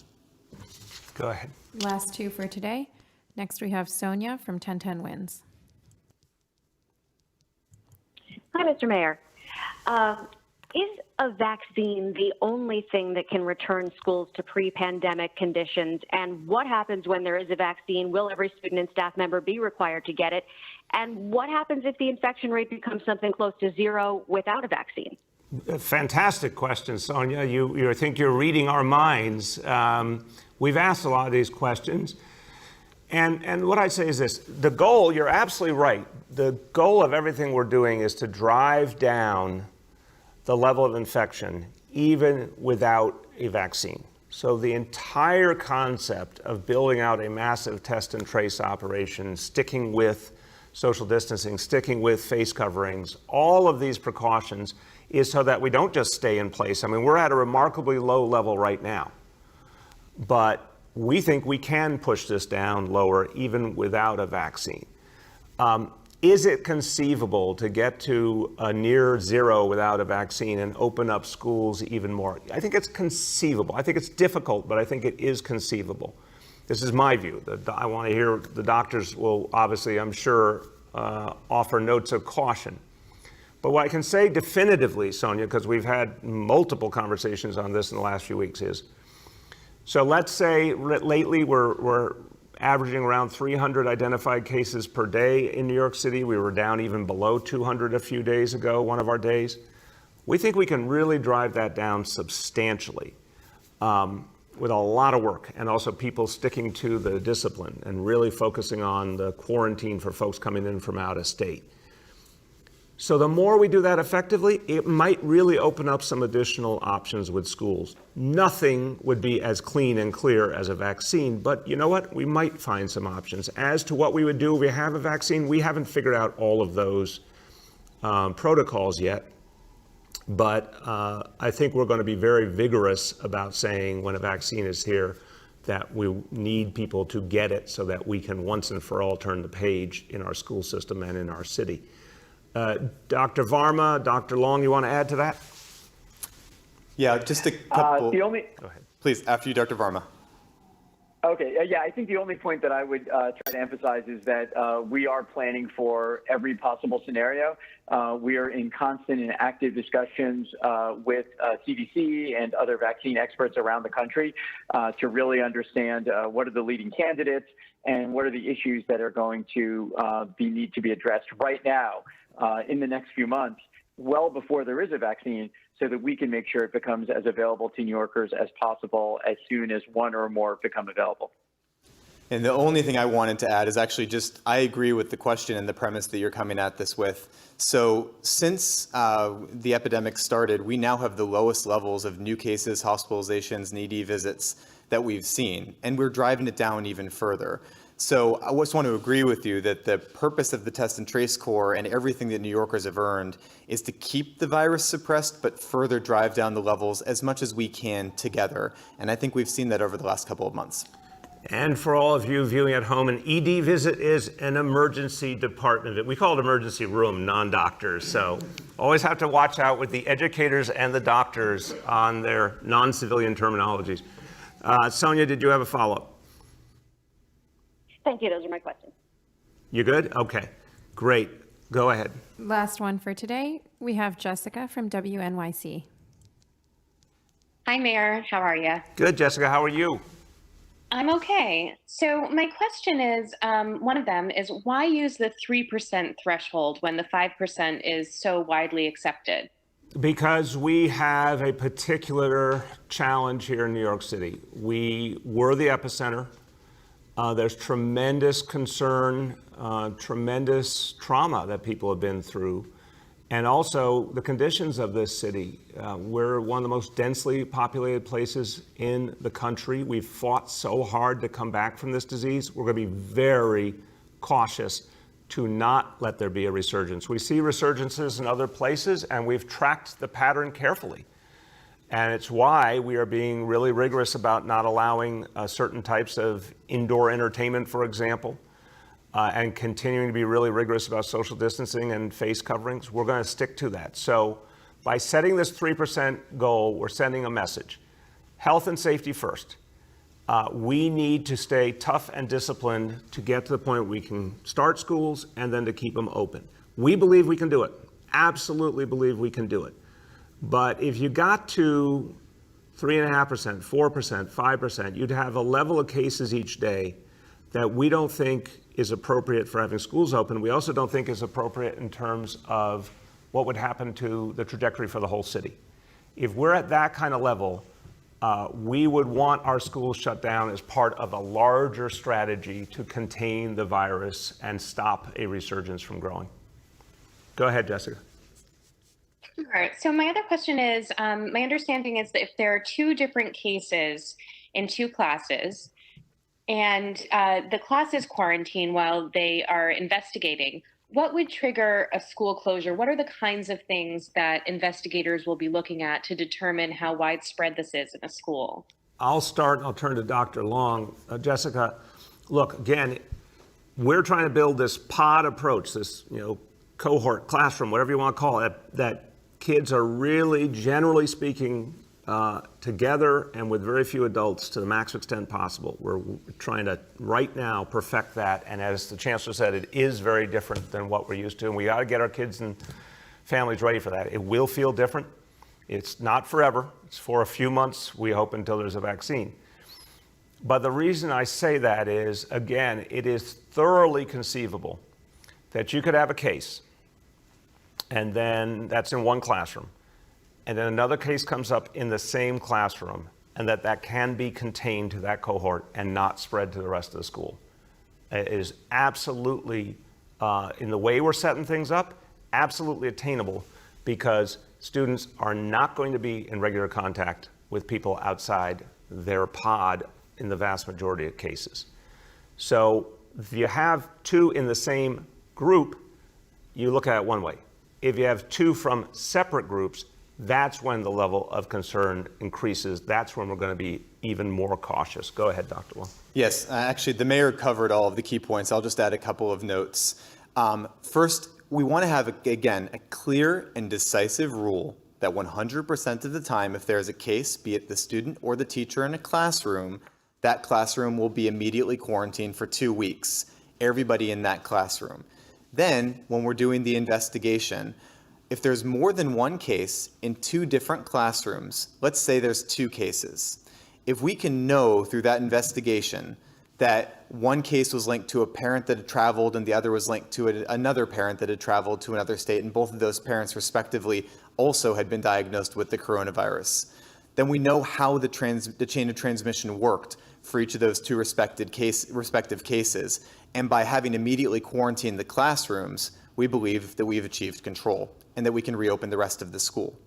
Go ahead. Last two for today. Next, we have Sonia from 1010 Wins. Hi, Mr. Mayor. Is a vaccine the only thing that can return schools to pre-pandemic conditions? And what happens when there is a vaccine? Will every student and staff member be required to get it? And what happens if the infection rate becomes something close to zero without a vaccine? Fantastic question, Sonia. I think you're reading our minds. We've asked a lot of these questions. And what I'd say is this, the goal, you're absolutely right. The goal of everything we're doing is to drive down the level of infection, even without a vaccine. So the entire concept of building out a massive test and trace operation, sticking with social distancing, sticking with face coverings, all of these precautions is so that we don't just stay in place. I mean, we're at a remarkably low level right now, but we think we can push this down lower even without a vaccine. Is it conceivable to get to a near zero without a vaccine and open up schools even more? I think it's conceivable. I think it's difficult, but I think it is conceivable. This is my view. I want to hear the doctors will obviously, I'm sure, offer notes of caution. But what I can say definitively, Sonia, because we've had multiple conversations on this in the last few weeks, is, so let's say lately we're averaging around 300 identified cases per day in New York City. We were down even below 200 a few days ago, one of our days. We think we can really drive that down substantially with a lot of work, and also people sticking to the discipline and really focusing on the quarantine for folks coming in from out of state. So the more we do that effectively, it might really open up some additional options with schools. Nothing would be as clean and clear as a vaccine, but you know what? We might find some options. As to what we would do if we have a vaccine, we haven't figured out all of those protocols yet. But I think we're going to be very vigorous about saying when a vaccine is here that we need people to get it so that we can once and for all turn the page in our school system and in our city. Dr. Varma, Dr. Long, you want to add to that? Yeah, just a couple. Go ahead. Please, after you, Dr. Varma. Okay, yeah, I think the only point that I would try to emphasize is that we are planning for every possible scenario. We are in constant and active discussions with CDC and other vaccine experts around the country to really understand what are the leading candidates and what are the issues that are going to need to be addressed right now in the next few months, well before there is a vaccine, so that we can make sure it becomes as available to New Yorkers as possible as soon as one or more become available. And the only thing I wanted to add is actually just, I agree with the question and the premise that you're coming at this with. So since the epidemic started, we now have the lowest levels of new cases, hospitalizations, and ED visits that we've seen, and we're driving it down even further. So I just want to agree with you that the purpose of the Test and Trace Corps and everything that New Yorkers have earned is to keep the virus suppressed, but further drive down the levels as much as we can together. And I think we've seen that over the last couple of months. And for all of you viewing at home, an ED visit is an emergency department. We call it emergency room, non-doctors. So always have to watch out with the educators and the doctors on their non-civilian terminologies. Sonia, did you have a follow-up? Thank you. Those are my questions. You good? Okay, great. Go ahead. Last one for today. We have Jessica from WNYC. Hi, Mayor. How are you? Good, Jessica. How are you? I'm okay. So my question is, one of them is, why use the 3% threshold when the 5% is so widely accepted? Because we have a particular challenge here in New York City. We were the epicenter. There's tremendous concern, tremendous trauma that people have been through, and also the conditions of this city. We're one of the most densely populated places in the country. We've fought so hard to come back from this disease. We're going to be very cautious to not let there be a resurgence. We see resurgences in other places, and we've tracked the pattern carefully. And it's why we are being really rigorous about not allowing certain types of indoor entertainment, for example, and continuing to be really rigorous about social distancing and face coverings. We're going to stick to that. So by setting this 3% goal, we're sending a message. Health and safety first. We need to stay tough and disciplined to get to the point where we can start schools and then to keep them open. We believe we can do it. Absolutely believe we can do it. But if you got to 3.5%, 4%, 5%, you'd have a level of cases each day that we don't think is appropriate for having schools open. We also don't think is appropriate in terms of what would happen to the trajectory for the whole city. If we're at that kind of level, we would want our schools shut down as part of a larger strategy to contain the virus and stop a resurgence from growing. Go ahead, Jessica. Sure. So my other question is, my understanding is that if there are two different cases in two classes and the class is quarantined while they are investigating, what would trigger a school closure? What are the kinds of things that investigators will be looking at to determine how widespread this is in a school? I'll start and I'll turn to Dr. Long. Jessica, look, again, we're trying to build this pod approach, this cohort, classroom, whatever you want to call it, that kids are really, generally speaking, together and with very few adults to the max extent possible. We're trying to, right now, perfect that. And as the Chancellor said, it is very different than what we're used to. And we got to get our kids and families ready for that. It will feel different. It's not forever. It's for a few months, we hope, until there's a vaccine. But the reason I say that is, again, it is thoroughly conceivable that you could have a case, and then that's in one classroom, and then another case comes up in the same classroom, and that can be contained to that cohort and not spread to the rest of the school. It is absolutely, in the way we're setting things up, absolutely attainable, because students are not going to be in regular contact with people outside their pod in the vast majority of cases. So if you have two in the same group, you look at it one way. If you have two from separate groups, that's when the level of concern increases. That's when we're going to be even more cautious. Go ahead, Dr. Wong. Yes, actually, the mayor covered all of the key points. I'll just add a couple of notes. First, we want to have, again, a clear and decisive rule that 100% of the time, if there's a case, be it the student or the teacher in a classroom, that classroom will be immediately quarantined for 2 weeks, everybody in that classroom. Then, when we're doing the investigation, if there's more than one case in two different classrooms, let's say there's 2 cases, if we can know through that investigation that one case was linked to a parent that had traveled and the other was linked to another parent that had traveled to another state, and both of those parents respectively also had been diagnosed with the coronavirus, then we know how the chain of transmission worked for each of those 2 respective cases. And by having immediately quarantined the classrooms, we believe that we've achieved control and that we can reopen the rest of the school.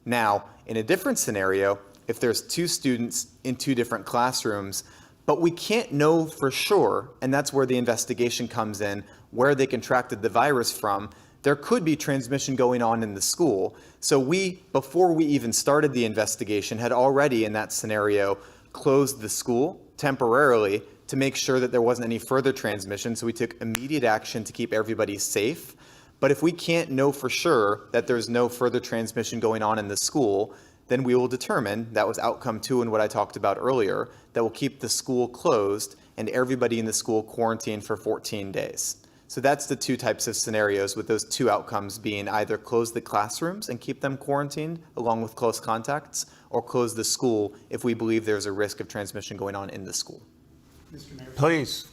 Now, in a different scenario, if there's 2 students in 2 different classrooms, but we can't know for sure, and that's where the investigation comes in, where they contracted the virus from, there could be transmission going on in the school. So we, before we even started the investigation, had already in that scenario closed the school temporarily to make sure that there wasn't any further transmission. So we took immediate action to keep everybody safe. But if we can't know for sure that there's no further transmission going on in the school, then we will determine, that was outcome 2 and what I talked about earlier, that we'll keep the school closed and everybody in the school quarantined for 14 days. So that's the 2 types of scenarios, with those 2 outcomes being either close the classrooms and keep them quarantined along with close contacts, or close the school if we believe there's a risk of transmission going on in the school. Mr. Mayor. Please.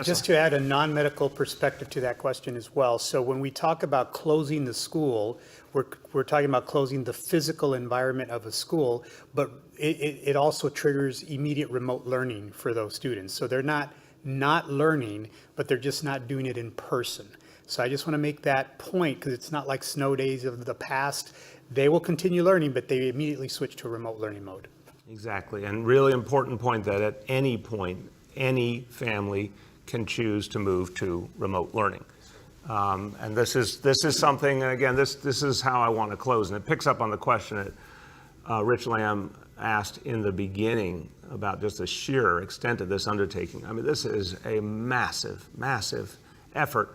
Just to add a non-medical perspective to that question as well. So when we talk about closing the school, we're talking about closing the physical environment of a school, but it also triggers immediate remote learning for those students. So they're not not learning, but they're just not doing it in person. So I just want to make that point because it's not like snow days of the past. They will continue learning, but they immediately switch to a remote learning mode. Exactly, and really important point that at any point, any family can choose to move to remote learning. And this is something, and again, this is how I want to close, and it picks up on the question that Rich Lamb asked in the beginning about just the sheer extent of this undertaking. I mean, this is a massive, massive effort,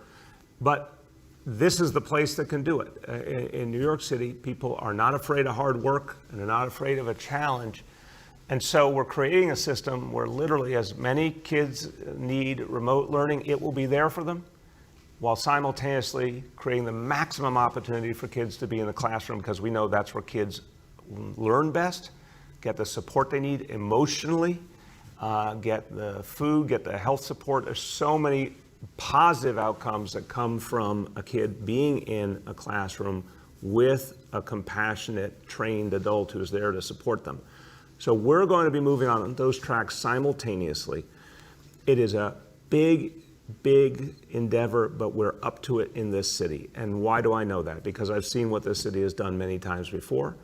but this is the place that can do it. In New York City, people are not afraid of hard work and they're not afraid of a challenge. And so we're creating a system where literally as many kids need remote learning, it will be there for them, while simultaneously creating the maximum opportunity for kids to be in the classroom, because we know that's where kids learn best, get the support they need emotionally, get the food, get the health support. There's so many positive outcomes that come from a kid being in a classroom with a compassionate, trained adult who's there to support them. So we're going to be moving on those tracks simultaneously. It is a big endeavor, but we're up to it in this city. And why do I know that? Because I've seen what this city has done many times before,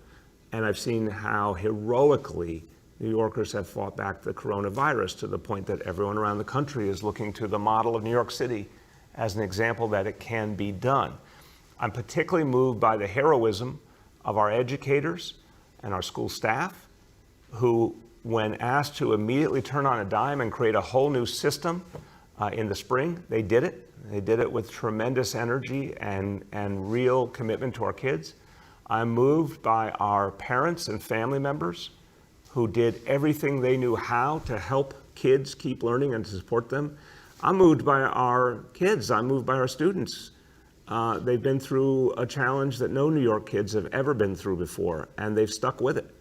and I've seen how heroically New Yorkers have fought back the coronavirus to the point that everyone around the country is looking to the model of New York City as an example that it can be done. I'm particularly moved by the heroism of our educators and our school staff, who, when asked to immediately turn on a dime and create a whole new system in the spring, they did it. They did it with tremendous energy and real commitment to our kids. I'm moved by our parents and family members who did everything they knew how to help kids keep learning and to support them. I'm moved by our kids. I'm moved by our students. They've been through a challenge that no New York kids have ever been through before, and they've stuck with it.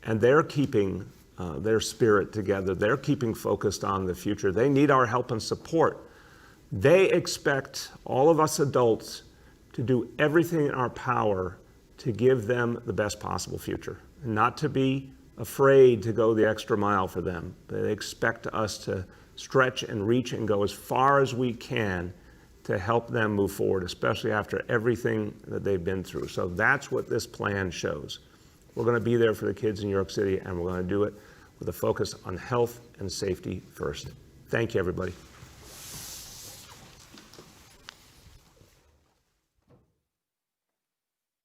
And they're keeping their spirit together. They're keeping focused on the future. They need our help and support. They expect all of us adults to do everything in our power to give them the best possible future, and not to be afraid to go the extra mile for them. They expect us to stretch and reach and go as far as we can to help them move forward, especially after everything that they've been through. So that's what this plan shows. We're going to be there for the kids in New York City, and we're going to do it with a focus on health and safety first. Thank you, everybody.